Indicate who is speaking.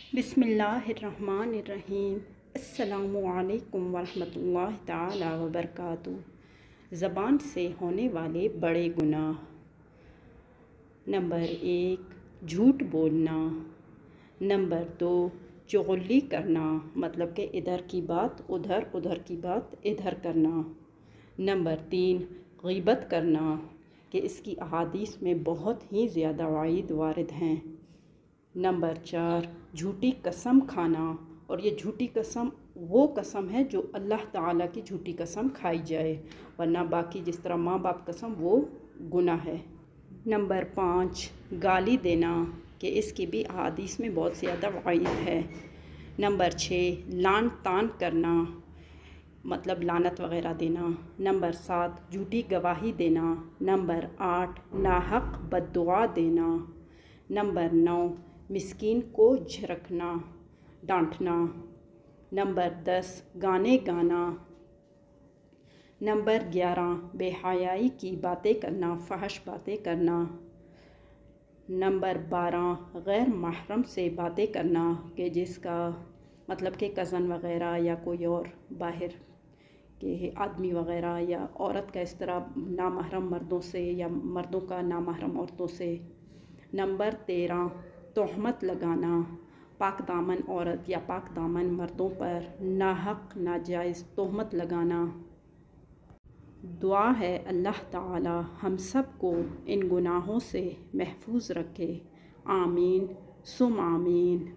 Speaker 1: बिस्मिल्लाहिर्रहमानिर्रहीम। अस्सलामु अलैकुम वरहमतुल्लाहि ताला वबरकातुहू। ज़बान से होने वाले बड़े गुनाह। नंबर 1, झूठ बोलना। नंबर 2, चुगली करना, मतलब कि इधर की बात उधर, उधर की बात इधर करना। नंबर 3, ग़ीबत करना, कि इसकी अहादीस में बहुत ही ज़्यादा वाइद वारिद हैं। नंबर 4, झूठी कसम खाना, और ये झूठी कसम वो कसम है जो अल्लाह ताला की झूठी कसम खाई जाए, वरना बाकी जिस तरह माँ बाप कसम वो गुनाह है। नंबर 5, गाली देना, कि इसकी भी अहादीस में बहुत ज़्यादा वाइद है। नंबर 6, लान तान करना, मतलब लानत वग़ैरह देना। नंबर 7, झूठी गवाही देना। नंबर 8, नाहक बद्दुआ देना। नंबर 9, मिस्कीन को झिड़कना, डांटना। नंबर 10, गाने गाना। नंबर 11, बेहयाई की बातें करना, फहश बातें करना। नंबर 12, गैर महरम से बातें करना, कि जिसका मतलब कि कज़न वग़ैरह या कोई और बाहर के आदमी वग़ैरह या औरत का इस तरह नामहरम मर्दों से या मर्दों का नामहरम औरतों से। नंबर 13, तोहमत लगाना, पाक दामन औरत या पाक दामन मर्दों पर नाहक नाजायज़ तोहमत लगाना। दुआ है अल्लाह ताला हम सब को इन गुनाहों से महफूज रखे। आमीन सुम आमीन।